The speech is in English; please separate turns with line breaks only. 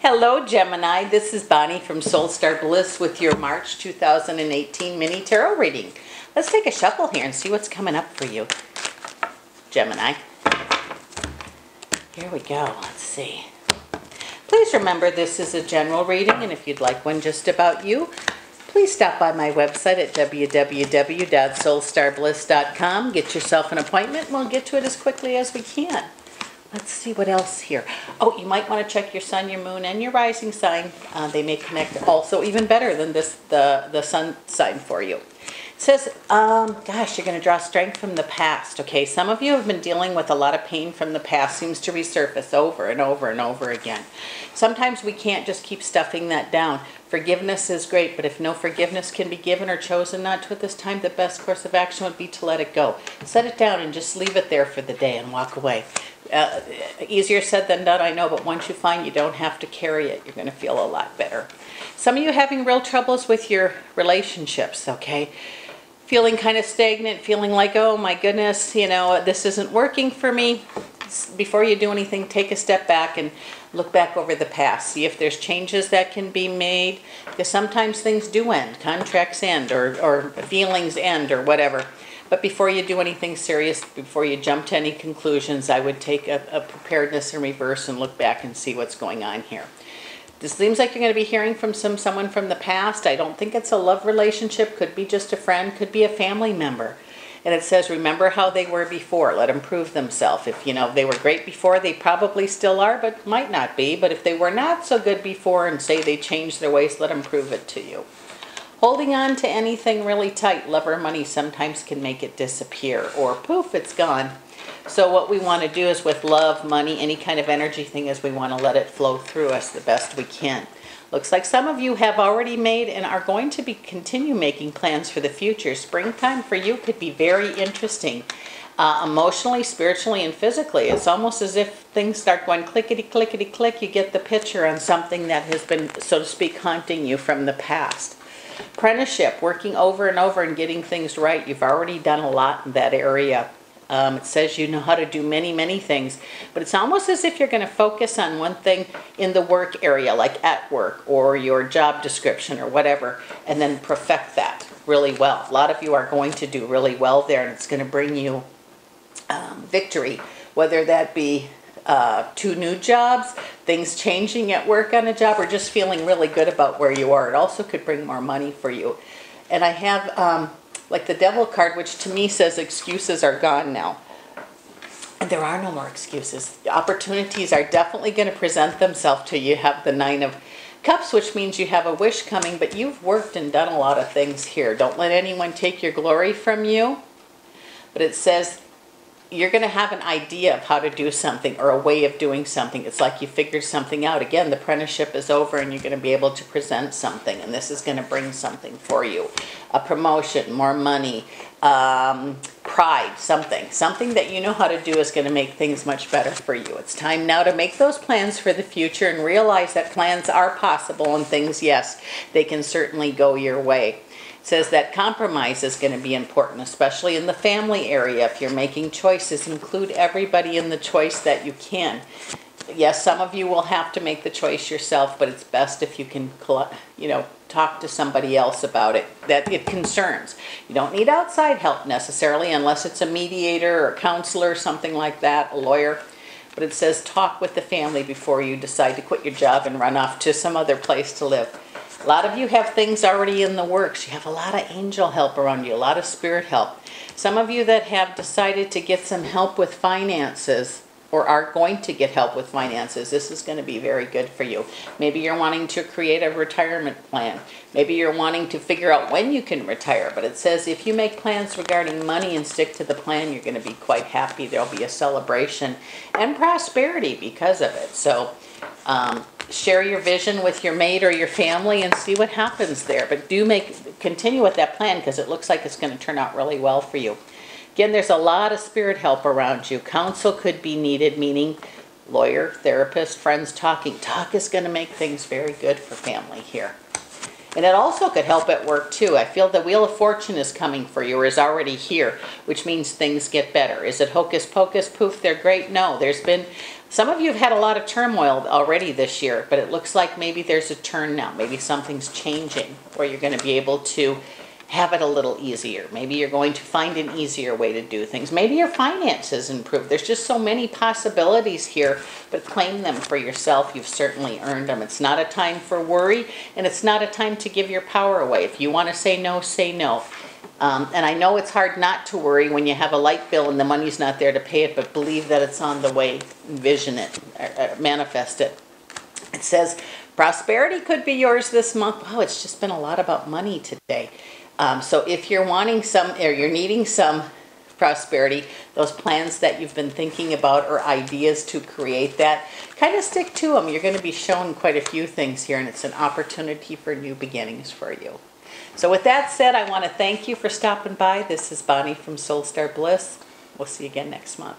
Hello Gemini, this is Bonnie from Soulstarbliss with your March 2018 mini tarot reading. Let's take a shuffle here and see what's coming up for you, Gemini. Here we go, let's see. Please remember this is a general reading, and if you'd like one just about you, please stop by my website at www.soulstarbliss.com. Get yourself an appointment and we'll get to it as quickly as we can. Let's see what else here. Oh, you might want to check your sun, your moon, and your rising sign. They may connect also even better than the sun sign for you. It says, gosh, you're going to draw strength from the past. Okay, some of you have been dealing with a lot of pain from the past. Seems to resurface over and over and over again. Sometimes we can't just keep stuffing that down. Forgiveness is great, but if no forgiveness can be given or chosen not to at this time, the best course of action would be to let it go. Set it down and just leave it there for the day and walk away. Easier said than done, I know, but once you find you don't have to carry it, you're going to feel a lot better. Some of you having real troubles with your relationships, okay? Feeling kind of stagnant, feeling like, oh my goodness, you know, this isn't working for me. Before you do anything, take a step back and look back over the past. See if there's changes that can be made, because sometimes things do end. Contracts end or feelings end or whatever. But before you do anything serious, before you jump to any conclusions, I would take a preparedness in reverse and look back and see what's going on here. This seems like you're going to be hearing from someone from the past. I don't think it's a love relationship. Could be just a friend. Could be a family member. And it says, remember how they were before. Let them prove themselves. If, you know, they were great before, they probably still are, but might not be. But if they were not so good before and say they changed their ways, let them prove it to you. Holding on to anything really tight, love or money, sometimes can make it disappear. Or poof, it's gone. So what we want to do is with love, money, any kind of energy thing is we want to let it flow through us the best we can. Looks like some of you have already made and are going to continue making plans for the future. Springtime for you could be very interesting. Emotionally, spiritually, and physically. It's almost as if things start going clickety, clickety, click. You get the picture on something that has been, so to speak, haunting you from the past. Apprenticeship, working over and over and getting things right. You've already done a lot in that area. It says you know how to do many, many things, but it's almost as if you're going to focus on one thing in the work area, like at work or your job description or whatever, and then perfect that really well. A lot of you are going to do really well there, and it's going to bring you victory, whether that be 2 new jobs, things changing at work on a job, or just feeling really good about where you are. It also could bring more money for you. And I have like the Devil card, which to me says excuses are gone now. And there are no more excuses. The opportunities are definitely going to present themselves to you. You have the 9 of Cups, which means you have a wish coming, but you've worked and done a lot of things here. Don't let anyone take your glory from you. But it says you're going to have an idea of how to do something or a way of doing something. It's like you figured something out. Again, the apprenticeship is over and you're going to be able to present something, and this is going to bring something for you. A promotion, more money, pride, something that you know how to do is going to make things much better for you. It's time now to make those plans for the future and realize that plans are possible and things, yes, they can certainly go your way. Says that compromise is going to be important, especially in the family area. If you're making choices, include everybody in the choice that you can. Yes, some of you will have to make the choice yourself, but it's best if you can, you know, talk to somebody else about it that it concerns. You don't need outside help necessarily unless it's a mediator or a counselor or something like that, a lawyer. But it says talk with the family before you decide to quit your job and run off to some other place to live. A lot of you have things already in the works. You have a lot of angel help around you, a lot of spirit help. Some of you that have decided to get some help with finances or are going to get help with finances, this is going to be very good for you. Maybe you're wanting to create a retirement plan. Maybe you're wanting to figure out when you can retire. But it says if you make plans regarding money and stick to the plan, you're going to be quite happy. There'll be a celebration and prosperity because of it. So share your vision with your mate or your family and see what happens there. But do continue with that plan, because it looks like it's going to turn out really well for you. Again, there's a lot of spirit help around you. Counsel could be needed, meaning lawyer, therapist, friends talking. Talk is going to make things very good for family here. And it also could help at work too. I feel the Wheel of Fortune is coming for you, or is already here, which means things get better. Is it hocus pocus, poof, they're great? No, there's been Some of you have had a lot of turmoil already this year, but it looks like maybe there's a turn now. Maybe something's changing where you're going to be able to have it a little easier. Maybe you're going to find an easier way to do things. Maybe your finances improve. There's just so many possibilities here, but claim them for yourself. You've certainly earned them. It's not a time for worry, and it's not a time to give your power away. If you want to say no, say no. And I know it's hard not to worry when you have a light bill and the money's not there to pay it, but believe that it's on the way. Envision it, manifest it. It says prosperity could be yours this month. Wow, it's just been a lot about money today. So if you're wanting some, or you're needing some prosperity, those plans that you've been thinking about or ideas to create that, kind of stick to them. You're going to be shown quite a few things here, and it's an opportunity for new beginnings for you. So with that said, I want to thank you for stopping by. This is Bonnie from Soulstarbliss. We'll see you again next month.